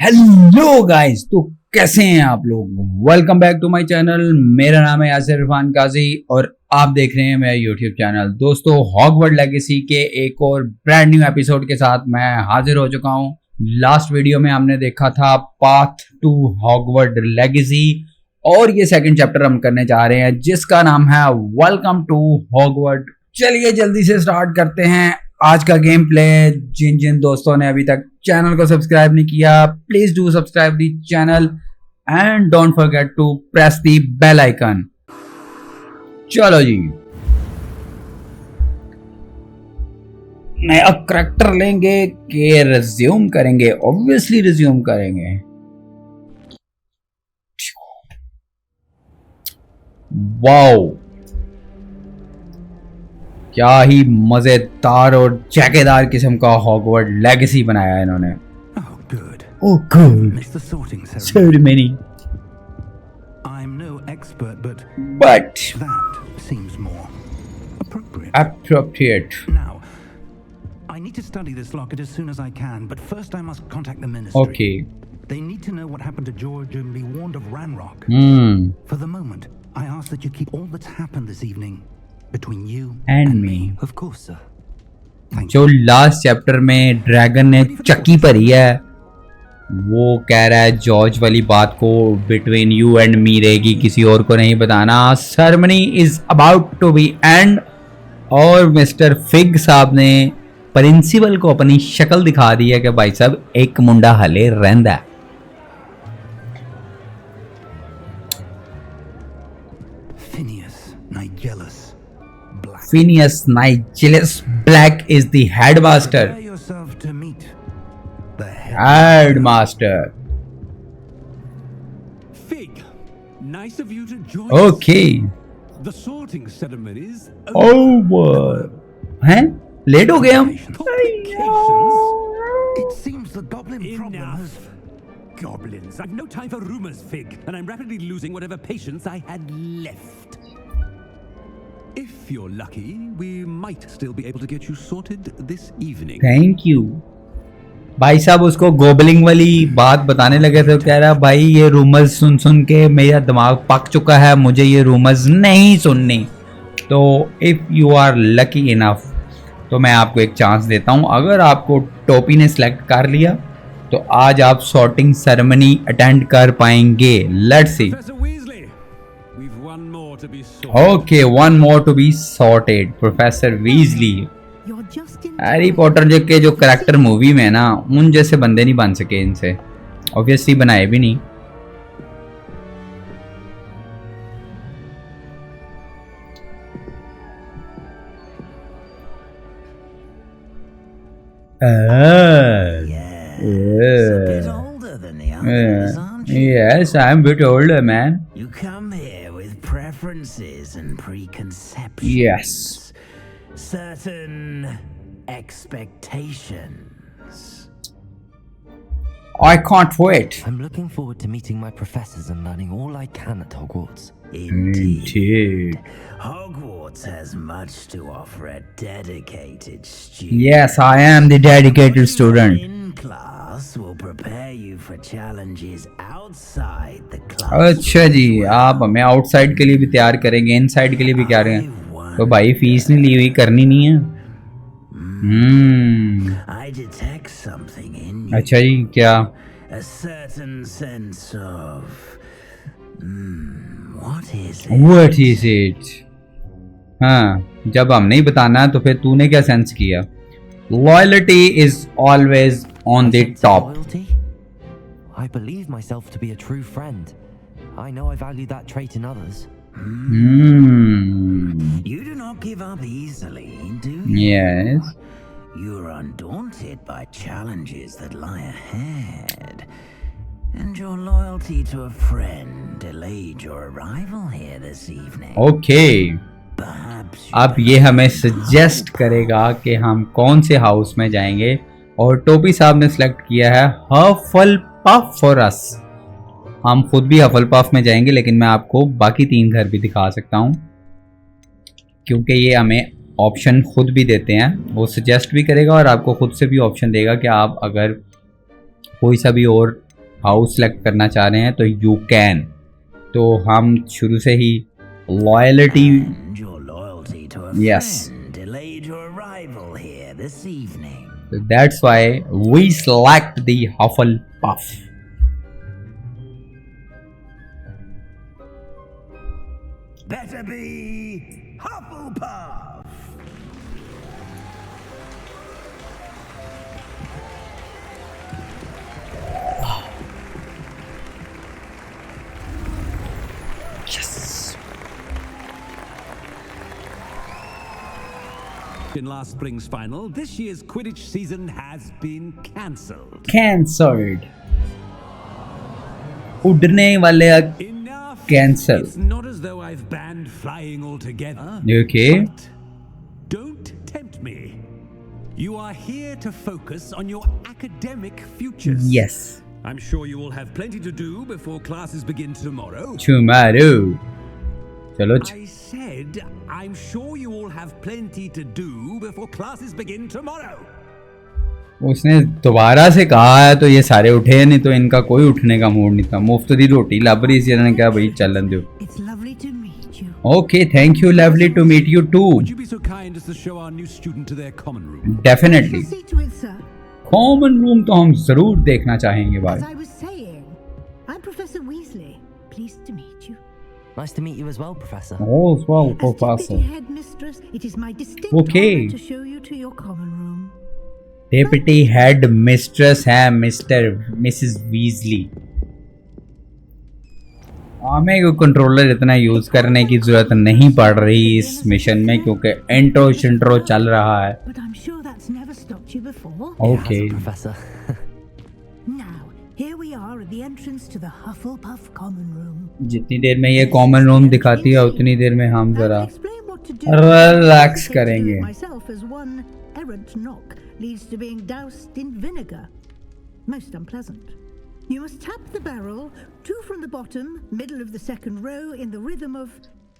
Hello guys, तो कैसे हैं आप लोग। Welcome back to my channel. मेरा नाम है यासिर इरफान काजी और आप देख रहे हैं मेरा यूट्यूब चैनल। दोस्तों, हॉगवर्ड लेगेसी के एक और ब्रांड न्यू एपिसोड के साथ मैं हाजिर हो चुका हूं। लास्ट वीडियो में हमने देखा था पाथ टू हॉगवर्ड लेगेसी और ये सेकंड चैप्टर हम करने जा रहे हैं जिसका नाम है वेलकम टू हॉगवर्ड। चलिए जल्दी से स्टार्ट करते हैं आज का गेम प्ले। जिन जिन दोस्तों ने अभी तक चैनल को सब्सक्राइब नहीं किया, please do subscribe the channel and don't forget to press the bell icon. चलो जी, नया करैक्टर लेंगे कि रिज्यूम करेंगे? ऑब्वियसली रिज्यूम करेंगे। वाओ, क्या ही मजेदार और चैकेदार किस्म का हॉगवर्ड लेगेसी बनाया है इन्होंने। Oh good. Mr. Sorting Ceremony. I'm no expert, but that seems more appropriate. Now, I need to study this locket as soon as I can, but first I must contact the ministry. Okay. They need to know what happened to George and be warned of Ranrok. For the moment, I ask that you keep all that's happened this evening between you and me. Of course, sir. जो last chapter में dragon ने चक्की भरी है, वो कह रहा है जॉर्ज वाली बात को बिटवीन यू एंड मी रहेगी, किसी और को नहीं बताना। Ceremony is about to be end. और मिस्टर फिग साहब ने प्रिंसिपल को अपनी शक्ल दिखा दी है कि भाई साहब एक मुंडा हले रहंदा है। Phineas Nigellus Black is the headmaster. The headmaster. Fig, nice of you to join. Okay. The sorting ceremonies over. हैं? लेट हो गए हम? It seems the goblin problem has... Goblins. I've no time for rumors, Fig, and I'm rapidly losing whatever patience I had left. If you're lucky, we might still be able to get you sorted this evening. Thank you. भाई साहब उसको गोबलिंग वाली बात बताने लगे थे, कह रहा भाई ये रूमर्स सुन सुन के मेरा दिमाग पक चुका है, मुझे ये रूमर्स नहीं सुननी। तो if you are lucky enough तो मैं आपको एक चांस देता हूँ। अगर आपको टोपी ने सिलेक्ट कर लिया तो आज आप सॉर्टिंग सेरेमनी अटेंड कर पाएंगे। Let's see. Okay, one more to be sorted. Professor Weasley. Harry Potter जो के जो करैक्टर मूवी में ना, उन जैसे बंदे नहीं बन सके इनसे, ऑब्वियसली बनाए भी नहीं। Yes, I'm a bit older, man. You come here with preferences and preconceptions. Yes. Certain expectations. I can't wait. I'm looking forward to meeting my professors and learning all I can at Hogwarts. Indeed. Hogwarts has much to offer a dedicated student. Yes, I am the dedicated student. In class will prepare you for challenges outside the class. अच्छा जी, आप हमें outside के लिए भी तैयार करेंगे, inside के लिए भी क्या करेंगे? तो भाई फीस नहीं ली हुई, करनी नहीं है। I detect something in you. अच्छा जी, क्या? A certain sense of what is it? What is it? हाँ, जब हम नहीं बताना तो फिर तूने क्या सेंस किया? Loyalty is always on the top. Loyalty? I believe myself to be a true friend. I know I value that trait in others. You do not give up easily, do you? Yes. You're undaunted by challenges that lie ahead. And your loyalty to a friend delayed your arrival here this evening. Okay. अब ये हमें suggest करेगा कि हम कौन से house में जाएंगे, और टोपी साहब ने सिलेक्ट किया है हफलपफ फॉर अस। हम खुद भी हफलपफ में जाएंगे, लेकिन मैं आपको बाकी 3 घर भी दिखा सकता हूँ क्योंकि ये हमें ऑप्शन खुद भी देते हैं। वो सजेस्ट भी करेगा और आपको खुद से भी ऑप्शन देगा कि आप अगर कोई सा भी और हाउस सेलेक्ट करना चाह रहे हैं तो यू कैन। तो हम शुरू से ही loyalty, And your loyalty to a Yes. friend delayed your arrival here this evening. that's why we select the Hufflepuff. Better be Hufflepuff. Yes. In last spring's final, this year's Quidditch season has been cancelled. Cancelled. उड़ने वाले Enough. Cancel. It's not as though I've banned flying altogether. Okay. But don't tempt me. You are here to focus on your academic futures. Yes. I'm sure you will have plenty to do before classes begin tomorrow. Tomorrow. चलो I said, I'm sure you all have plenty to do before classes begin tomorrow. उसने दोबारा से कहा है तो ये सारे उठे, नहीं तो इनका कोई उठने का मूड नहीं था। मुफ्त दी रोटी लाबरी से इन्होंने कहा भाई चलन दो। It's lovely to meet you. Okay, thank you, lovely to meet you too. Would you be so kind as to show our new student to their common room? Definitely. See to it, sir. Common room तो हम जरूर देखना चाहेंगे भाई। As I was saying, I'm Professor Weasley. Pleased to meet you. Nice to meet you as well, Professor. Oh, well, As Professor. Deputy Headmistress, it is my distinct Okay. honor to show you to your common room. Deputy head mistress है Mrs Weasley. हमें कोई controller इतना use करने की जरूरत नहीं पड़ रही इस मिशन में क्योंकि इंट्रो शिंट्रो चल रहा है। But I'm sure that's never stopped you before. Okay. It has, Professor. Now, here we are at the entrance to the Hufflepuff common room. जितनी देर में ये कॉमन रूम दिखाती है उतनी देर में हम I'll जरा explain what to do. relax I hesitate to do it करेंगे। myself as one errant knock leads to being doused in vinegar. Most unpleasant. You must tap the barrel, 2 from the bottom, middle of the second row, in the rhythm of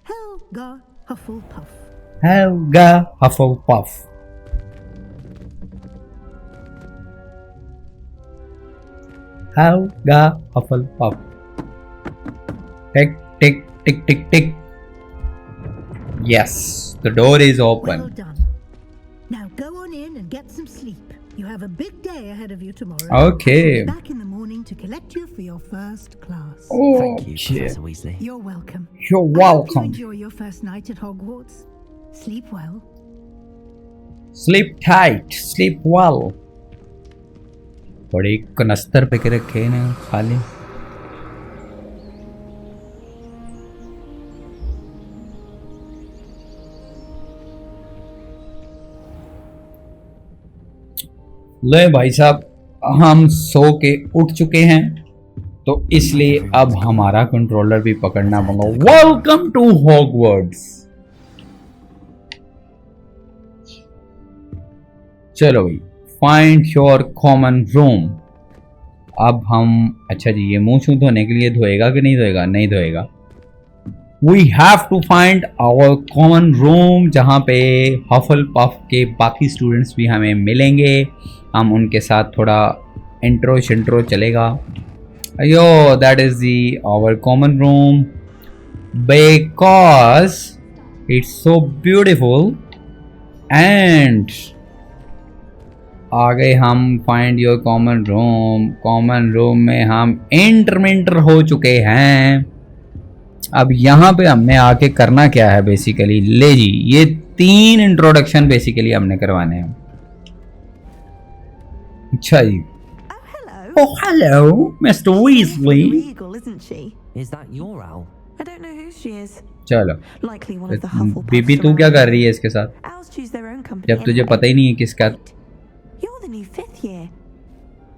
Helga Hufflepuff. Helga Hufflepuff. Helga Hufflepuff. Tick, tick, tick, tick, tick. Yes, the door is open. Well done. Now go on in and get some sleep. You have a big day ahead of you tomorrow. Okay. I'll be back in the morning to collect you for your first class. Thank you, Okay. Professor Weasley. You're welcome. You're I hope you welcome. enjoy your first night at Hogwarts. Sleep well. Sleep tight, sleep well. बड़ी कनस्तर पे के रखे ने खाली। ले भाई साहब, हम सो के उठ चुके हैं तो इसलिए अब हमारा कंट्रोलर भी पकड़ना पड़ेगा। Welcome to Hogwarts. चलो भाई, फाइंड योर कॉमन रूम। अब हम, अच्छा जी, ये मुंह छू धोने के लिए धोएगा कि नहीं धोएगा? नहीं धोएगा। We have to find our common room, जहाँ पे हफलपफ के बाकी स्टूडेंट्स भी हमें मिलेंगे। हम उनके साथ थोड़ा इंट्रो शिंट्रो चलेगा। Yo that is the our common room because it's so beautiful. And आगे हम find your common room. Common room में हम इंटरमिंटर हो चुके हैं। अब यहाँ पे हमने आके करना क्या है बेसिकली? ले जी, ये 3 इंट्रोडक्शन बेसिकली हमने करवाने हैं। अच्छा जी। Oh, hello, Mr. Weasley. Regal, isn't she? Is that your owl? I don't know who she is. चलो, Likely one of the Hufflepuffs. बीबी तू क्या कर रही है इसके साथ, Owls choose their own company. जब तुझे anyway. पता ही नहीं है किसका? You're the new 5th year.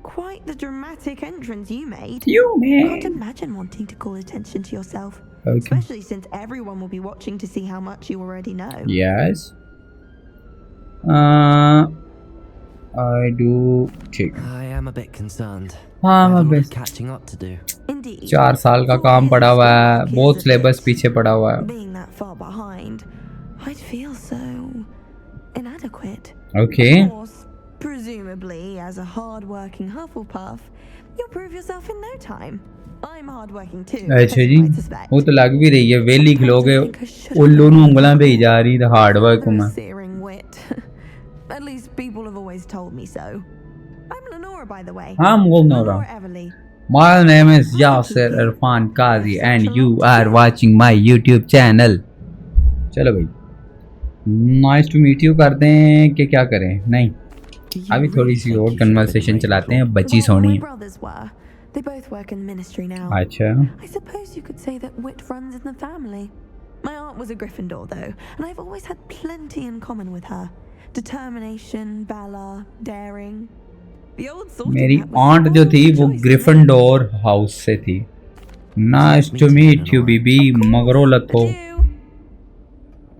Quite the dramatic entrance you made. You Can't man. imagine wanting to call attention to yourself. Okay. Especially since everyone will be watching to see how much you already know. Yes. I do. ठीक। I am a bit concerned. हाँ, I have मैं a lot बस of catching up to do. Indeed. 4 साल का 4 काम years पड़ा हुआ of है, school बहुत years सिलेबस of पीछे पड़ा हुआ है। Being that far behind, I'd feel so inadequate. Okay. Of course, presumably, as a hard-working Hufflepuff, You'll prove yourself in no time. I'm hardworking too. अच्छा as ji you might suspect. वो तो लग भी रही है वेली खलोगे उल्लू ਨੂੰ ਉਂਗਲਾਂ ਭੇਈ ਜਾ ਰਹੀ ਤੇ ਹਾਰਡ ਵਰਕ Rather ਮੈਂ a searing wit. At least people have always told me so. I'm Lenora, by the way. I'm Lenora. Everly. My name is Yasir Irfan Qazi and you are watching my YouTube channel. चलो भाई nice to meet you करते हैं कि क्या करें नहीं अभी थोड़ी सी और कन्वर्सेशन चलाते हैं बच्ची Soni My brothers were. They both work in the ministry now. अच्छा I suppose you could say that wit runs in the family. My aunt was a Gryffindor though, and I've always had plenty in common with her. Determination, valor, daring. The old sorting मेरी hat was aunt जो spoiled थी for वो choice, isn't it? Gryffindor house से थी nice to meet you बीबी मगरो लथो Adieu.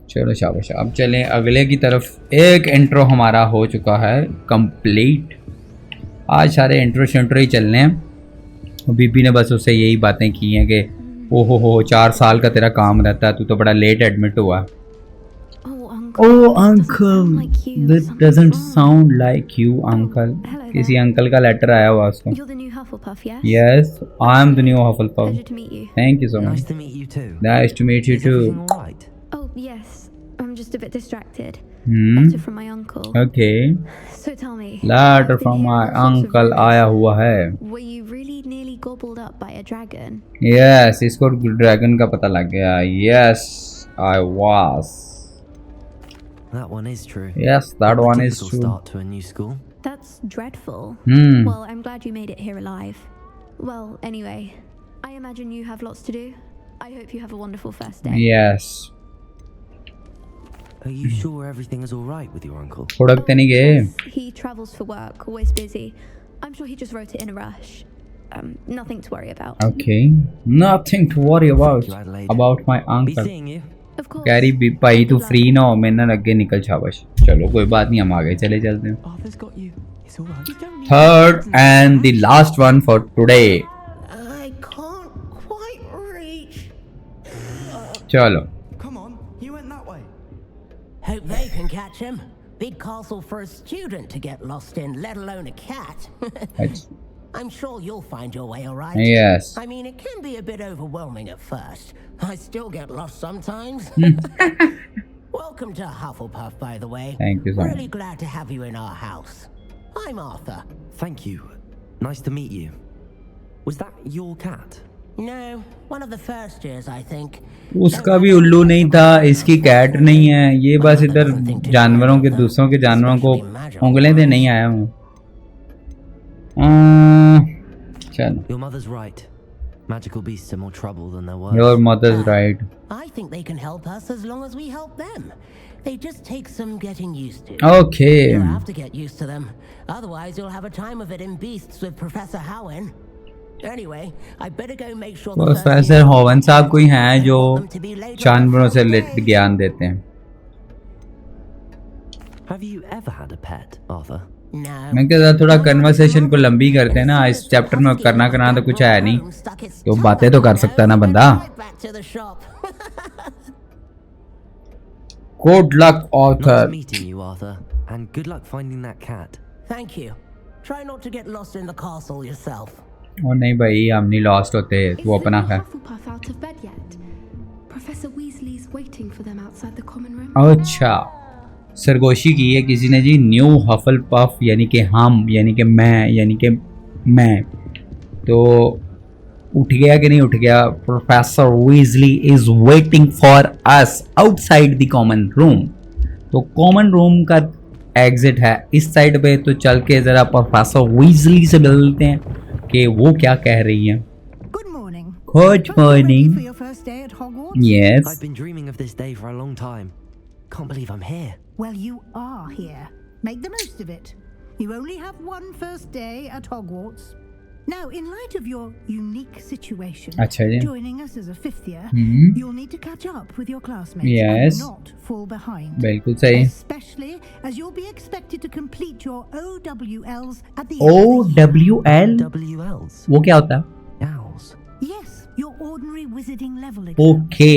चलो शाबाश अब चलें अगले की तरफ एक इंट्रो हमारा हो चुका है कंप्लीट आज सारे इंट्रो शेंट्रो ही चलने हैं बीबी ने बस उससे यही बातें की हैं कि ओहो हो 4 साल का तेरा काम रहता है तू तो बड़ा लेट एडमिट हुआ Oh, oh uncle this doesn't sound like you uncle hello किसी there. अंकल का लेटर आया हुआ उसको You're the new Hufflepuff, yes? Yes I am the new Hufflepuff Pleasure to meet you. Thank you so Nice much to meet you too. Nice to meet you Is too everything all right? Oh, yes. I'm just a bit distracted. Hmm. Letter from my uncle. Okay So tell me. Letter I've been from hearing my all sorts of uncle rumors. आया हुआ है Were you really nearly gobbled up by a dragon? Yes इसको dragon का पता लग गया yes I was That one is true. Yes that Not the one is typical true start to a new school. That's dreadful. Hmm. Well, I'm glad you made it here alive. Well, anyway, I imagine you have lots to do. I hope you have a wonderful first day. Yes Are you sure everything is all right with your uncle? फुड़कते नहीं गए Yes, he travels for work, always busy. I'm sure he just wrote it in a rush. Nothing to worry about. Okay nothing to worry Thank you, Adelaide. About my Be uncle seeing you. Of course. कैरी भी भाई तू free ना हो मेरे ना लगे निकल शाबाश चलो कोई बात नहीं हम आगे चले चलते हैं Arthur's got you. It's all right. You don't need third and the last one for today I can't quite reach. चलो Come on, you went that way. Hope they can catch him. Big castle for a student to get lost in, let alone a cat. I'm sure you'll find your way all right. Yes I mean, it can be a bit overwhelming at first. I still get lost sometimes. Welcome to Hufflepuff, by the way. Thank you so much. Really glad to have you in our house. I'm Arthur. Thank you. Nice to meet you. Was that your cat? No, one of the first years, I think. उसका भी उल्लू नहीं था इसकी cat नहीं है ये बस इधर जानवरों के दूसरों के जानवरों को उंगलें दे नहीं आया हूँ चलो Your mother's right. Magical beasts are more trouble than they're worth. Your mother's right I think they can help us as long as we help them. They just take some getting used to. Okay You'll have to get used to them. Otherwise, you'll have a time of it in Beasts with Professor Howen. Anyway, I better go make sure the first professor year- होवन साहब कोई हैं जो I want them to be later जानवरों on से Friday. Related ज्ञान देते हैं Have you ever had a pet, Arthur? No. मैं कहता थोड़ा कन्वर्सेशन को लंबी करते हैं ना इस चैप्टर में करना तो कुछ है नहीं तो बातें तो कर सकता है ना बंदा Back to the shop. Good luck Nice author meeting you, Arthur. And good luck finding that cat. Thank you. Try not to get lost in the castle yourself. और नहीं भाई हम नहीं लॉस्ट होते Is वो the अपना new है Hufflepuff out of bed yet? Professor Weasley's waiting for them outside the common room. अच्छा सरगोशी की है किसी ने जी न्यू हफल पफ यानी कि हम यानी कि मैं तो उठ गया कि नहीं उठ गया professor Weasley is waiting for us outside the common room तो कॉमन रूम का एग्जिट है इस साइड पे तो चल के ज़रा प्रोफेसर वीजली से मिलते हैं कि वो क्या कह रही हैं Good morning. Good Are you ready morning for your first day at Hogwarts? Yes I've been dreaming of this day for a long time. Can't believe I'm here. Well, you are here. Make the most of it. You only have one first day at Hogwarts. Now, in light of your unique situation, अच्छा जी joining us as a fifth year, hmm you'll need to catch up with your classmates Yes. and not fall behind. बिल्कुल सही Especially as you'll be expected to complete your OWLs at the end of the year. OWL WLs. वो क्या होता है Owls. Yes, your ordinary wizarding level exam. Okay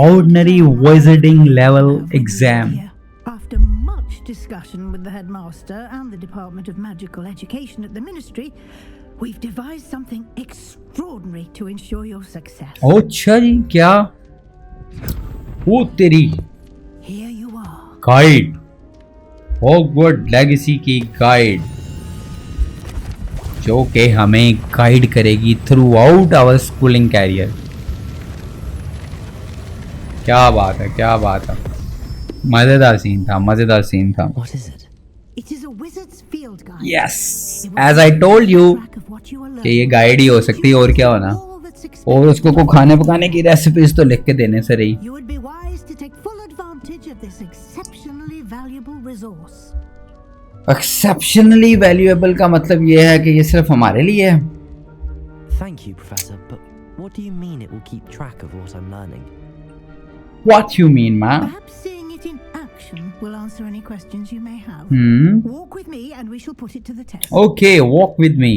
ordinary visiting level exam After much discussion with the headmaster and the Department of Magical Education at the Ministry, We've devised something extraordinary to ensure your success. अच्छा जी, क्या? वो तेरी Here you are. Guide, Hogwarts Legacy की guide, जो कि हमें guide करेगी throughout our schooling career. क्या बात है, क्या बात है, मजेदार सीन था, मजेदार सीन था। What is it? It is a wizard's field guide. Yes, as I told you कि ये गाइड ही हो सकती है, और क्या होना। और उसको को खाने पकाने की रेसिपीज तो लिख के देने से रही। You would be wise to take full advantage of this exceptionally valuable resource. Exceptionally valuable का मतलब ये है कि ये सिर्फ हमारे लिए है। Thank you, Professor, but what do you mean it will keep track of what I'm learning? What you mean, ma'am? Perhaps seeing it in action will answer any questions you may have. Walk with me and we shall put it to the test. Okay, walk with me.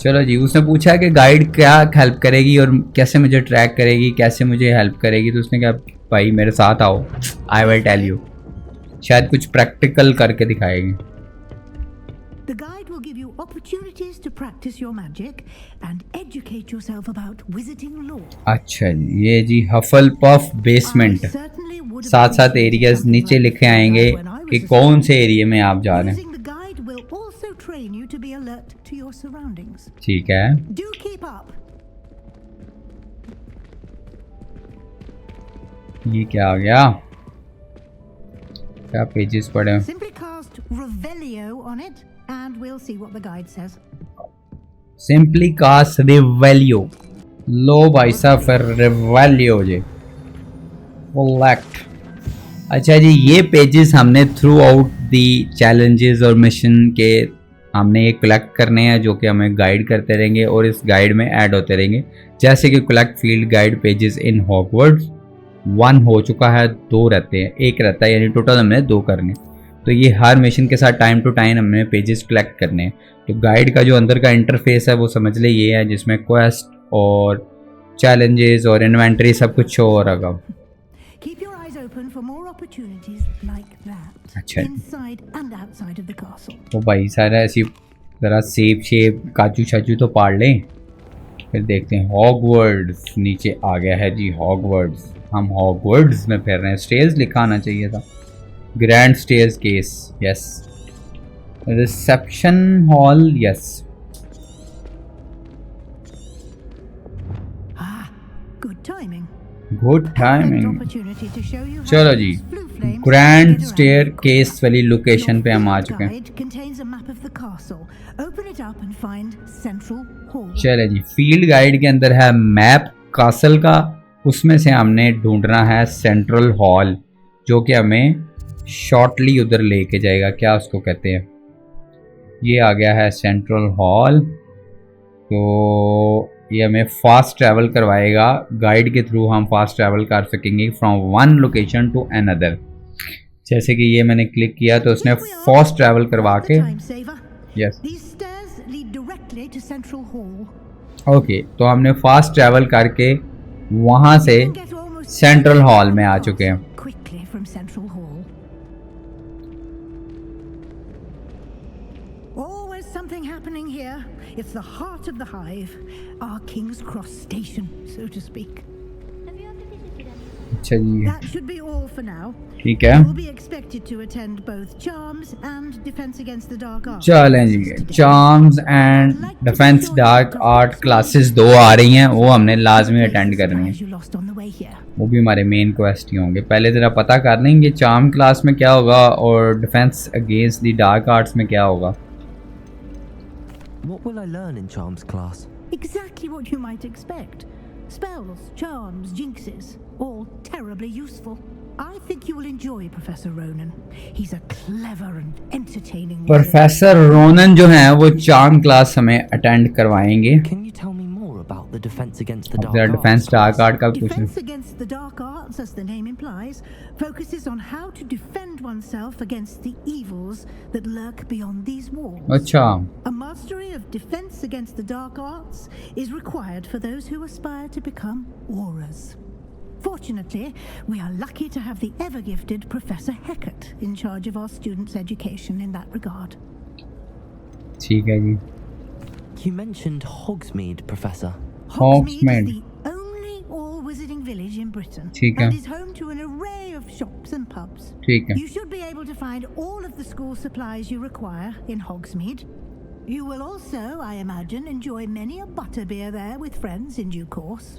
चलो जी, उसने पूछा कि guide क्या help करेगी और कैसे मुझे track करेगी, कैसे मुझे हेल्प करेगी, तो उसने कहा भाई मेरे साथ आओ, आई विल टेल यू। शायद कुछ प्रैक्टिकल करके दिखाएगी। The guide will give you opportunities to practice your magic and educate yourself about wizarding lore. अच्छा जी, ये जी हफलपफ बेसमेंट, साथ साथ एरियाज नीचे लिखे आएंगे कि कौन से एरिया में आप जा रहे हैं। The guide will also train you to be alert to your surroundings. ठीक है, Do keep up. ये क्या आ गया, क्या पेजेस पड़े हैं। Simply cast Revelio on it and we'll see what the guide says. Simply cast revelio, लो भाई साहब, फिर रिवेलियो जी कलेक्ट। अच्छा जी, ये पेजेस हमने थ्रू आउट दी चैलेंजेस और मिशन के हमने ये कलेक्ट करने हैं, जो कि हमें गाइड करते रहेंगे और इस गाइड में ऐड होते रहेंगे। जैसे कि collect field guide pages in Hogwarts 1 हो चुका है, 2 रहते हैं, 1 रहता है, यानी टोटल हमने 2 करने। तो ये हर मिशन के साथ टाइम टू टाइम हमने पेजेस कलेक्ट करने हैं। तो गाइड का जो अंदर का इंटरफेस है वो समझ ले ये है, जिसमें क्वेस्ट और चैलेंजेस और इन्वेंटरी सब कुछ शो हो रहा। Keep your eyes open for more opportunities like that. अच्छा। Inside and outside of the castle. तो भाई सारा ऐसी ज़रा सेब शेप काजू शाजू तो पाड़ लें, फिर देखते हैं। हॉगवर्ट्स नीचे आ गया है जी, हॉगवर्ट्स, हम हॉगवर्ट्स में फिर रहे हैं। स्टेयर्स लिखा आना चाहिए था, grand staircase, yes. Reception hall, yes. Good timing. Good timing. Opportunity to show you how चलो to जी, use blue flames grand to get stair around the case castle. वाली लोकेशन पे हम आ Your चुके हैं। guide contains a map of the castle. Open it up and find Central Hall. चले जी, field guide के अंदर है मैप कासल का, उसमें से हमने ढूंढना है सेंट्रल हॉल, जो कि हमें शॉर्टली उधर लेके जाएगा। क्या उसको कहते हैं, ये आ गया है सेंट्रल हॉल। तो ये हमें फास्ट ट्रैवल करवाएगा, गाइड के थ्रू हम फास्ट ट्रैवल कर सकेंगे from one location to another. जैसे कि ये मैंने क्लिक किया तो उसने फास्ट ट्रैवल करवा के, यस ओके, तो हमने फास्ट ट्रैवल करके वहाँ से सेंट्रल हॉल में आ चुके हैं। Always something happening here. It's the heart of the hive, our King's Cross station, so to speak. अच्छा जी, That should be all for now. ठीक है, You'll be expected to attend both charms and defense against the dark arts. चलें जी। Charms and defence dark art classes 2 आ रही हैं, वो हमने लाजमी अटेंड करनी है। You lost on the way here. वो भी हमारे मेन क्वेस्ट ही होंगे। पहले ज़रा पता कर लेंगे चार्म क्लास में क्या होगा और defence against the dark arts में क्या होगा। What will I learn in Charms class? Exactly what you might expect. Spells, charms, jinxes, all terribly useful. I think you will enjoy Professor Ronan. He's a clever and entertaining wizard. Professor Ronan जो हैं वो charm class हमें attend करवाएंगे। Can you tell me more about the defense against the dark ज़रा arts? Defence dark art का कुछ Defense against the dark arts, as the name implies, focuses on how to defend oneself against the evils that lurk beyond these walls. अच्छा, A mastery of defense against the dark arts is required for those who aspire to become aurors. Fortunately, we are lucky to have the ever-gifted Professor Heckert in charge of our students' education in that regard. ठीक है जी। You mentioned Hogsmeade, Professor. Hogsmeade is the only all-wizarding village in Britain ठीक है. and is home to an array of shops and pubs. ठीक है. You should be able to find all of the school supplies you require in Hogsmeade. You will also, I imagine, enjoy many a butterbeer there with friends in due course.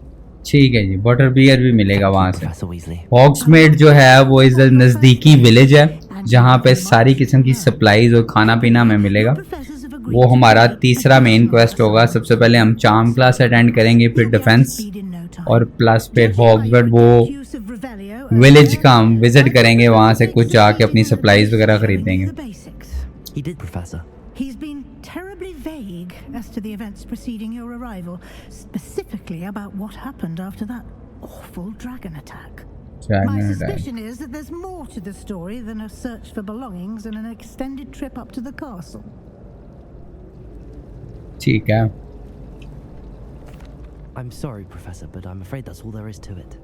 ठीक है जी, butter beer भी मिलेगा वहाँ से. Professor Weasley. हॉग्समेड जो है वो इस नज़दीकी विलेज है जहाँ पे सारी किस्म की सप्लाईज और खाना पीना हमें मिलेगा. वो हमारा तीसरा मेन क्वेस्ट होगा. सबसे पहले हम चार्म क्लास अटेंड करेंगे, फिर डिफेंस और प्लस फिर हॉग्समेड वो विलेज का हम विजिट करेंगे, वहाँ से कुछ जाके अपनी सप्लाईज वगैरह खरीदेंगे. He did, Professor. He's been terribly vague as to the events preceding your arrival, specifically about what happened after that awful dragon attack. My suspicion is that there's more to the story than a search for belongings and an extended trip up to the castle. ठीक है. I'm sorry, Professor, but I'm afraid that's all there is to it.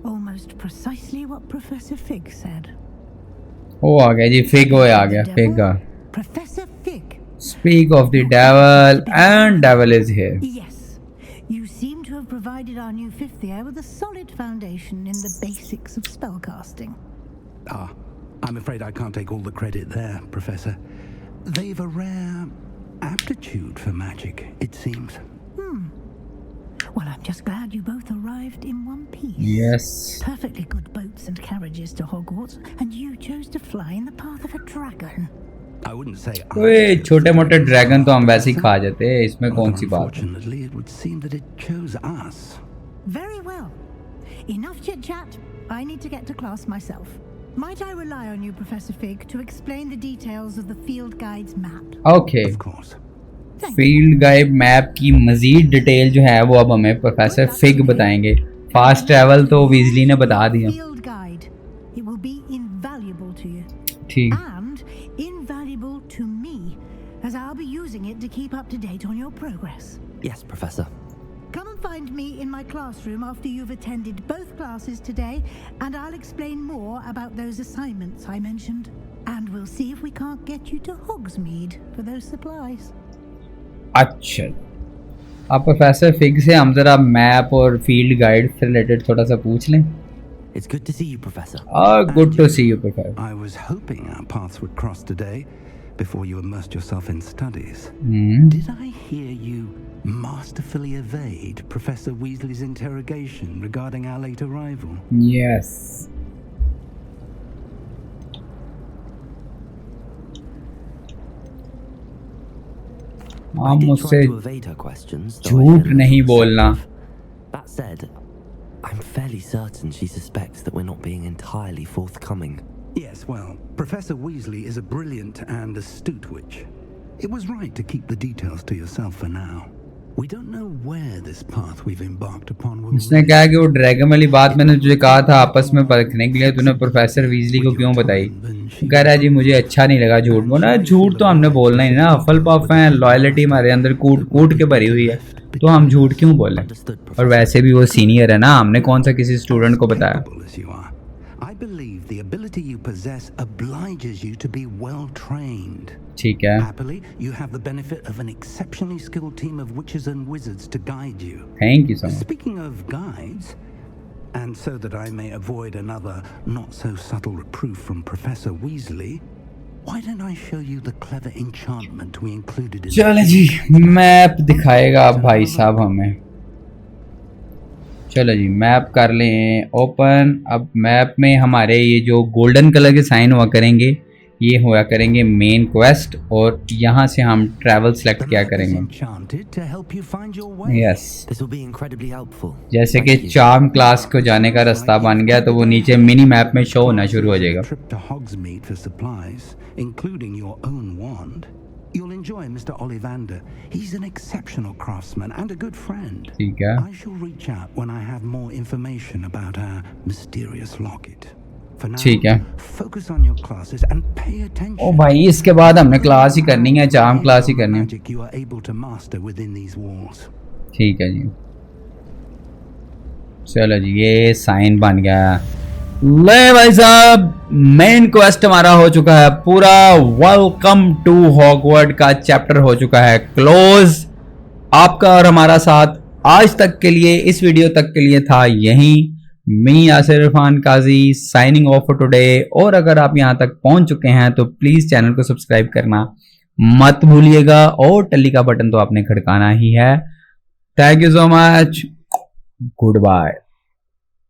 Almost precisely what Professor Fig said. वो आ गया जी, fig वो आ गया, fig. Professor Fig. Speak of the devil and devil is here. Yes. You seem to have provided our new fifth year with a solid foundation in the basics of spellcasting. I'm afraid I can't take all the credit there, Professor. They've a rare aptitude for magic, it seems. Well, I'm just glad you both arrived in one piece. Yes. Perfectly good boats and carriages to Hogwarts, and you chose to fly in the path of a dragon. I wouldn't say. ओए छोटे मोटे dragon तो हम वैसे ही खा जाते हैं, इसमें कौन सी बात है? Unfortunately, it would seem that it chose us. Very well. Enough chit chat. I need to get to class myself. Might I rely on you, Professor Fig, to explain the details of the field guide's map? Okay. Of course. Field guide map की मजीद detail जो है वो अब हमें professor fig बताएंगे. Fast travel तो Weasley ने बता दिया. Field guide. It will be invaluable to you. ठीक. And invaluable to me, as I'll be using it to keep up to date on your progress. Yes, Professor. Come and find me in my classroom after you've attended both classes today, and I'll explain more about those assignments I mentioned. And we'll see if we can't get you to Hogsmeade for those supplies. अच्छा, आप professor fig से हम जरा map और field guide से related थोड़ा सा पूछ लें. It's good to see you, Professor. Good to see you, Professor. I was hoping our paths would cross today before you immersed yourself in studies. Did I hear you masterfully evade Professor Weasley's interrogation regarding our late arrival? Yes. I did मुझसे try to evade her questions. though I झूठ said नहीं little बोलना. stuff. That said, I'm fairly certain she suspects that we're not being entirely forthcoming. Yes, well, Professor Weasley is a brilliant and astute witch. It was right to keep the details to yourself for now. We don't know where this path we've embarked upon will उसने कहा कि वो dragon वाली बात मैंने तुझे कहा था आपस में परखने के लिए, तूने प्रोफेसर वीजली को क्यों बताई? कह रहा है जी मुझे अच्छा नहीं लगा झूठ बोलना. झूठ तो हमने बोलना ही ना, हफलपफ हैं, लॉयल्टी हमारे अंदर कूट कूट के भरी हुई है, तो हम झूठ क्यों बोलें? और वैसे भी वो सीनियर है ना, हमने कौन सा किसी स्टूडेंट को बताया? I believe the ability you possess obliges you to be well trained. ठीक है. Happily, you have the benefit of an exceptionally skilled team of witches and wizards to guide you. Thank you so much. Speaking of guides, and so that I may avoid another not so subtle reproof from Professor Weasley, why don't I show you the clever enchantment we included in चलो जी, map दिखाएगा भाई साहब हमें. चलो जी, map कर लें open. अब map में हमारे ये जो गोल्डन कलर के साइन हुआ करेंगे, ये हुआ करेंगे मेन क्वेस्ट, और यहाँ से हम ट्रैवल सेलेक्ट किया करेंगे. यस, जैसे कि चार्म क्लास को जाने का रास्ता बन गया, तो वो नीचे मिनी मैप में शो होना शुरू हो जाएगा. You'll enjoy Mr. Ollivander. He's an exceptional craftsman and a good friend. ठीक है. I shall reach out when I have more information about our mysterious locket. For now, ठीक है. focus on your classes and pay attention. ओ भाई, इसके बाद हमने class ही करनी है, चार्म क्लास ही करनी है. Magic you are able to master within these walls. ठीक है जी. चलो जी, ये साइन बन गया. ले भाई साहब, मेन क्वेस्ट हमारा हो चुका है पूरा। वेलकम टू हॉगवर्ट का चैप्टर हो चुका है क्लोज। आपका और हमारा साथ आज तक के लिए, इस वीडियो तक के लिए था यही। मी यासिर इरफान काजी साइनिंग ऑफ फॉर टुडे। और अगर आप यहां तक पहुंच चुके हैं तो प्लीज चैनल को सब्सक्राइब करना मत भूलिएगा, और टल्ली का बटन तो आपने खड़काना ही है। Thank you so much, good bye.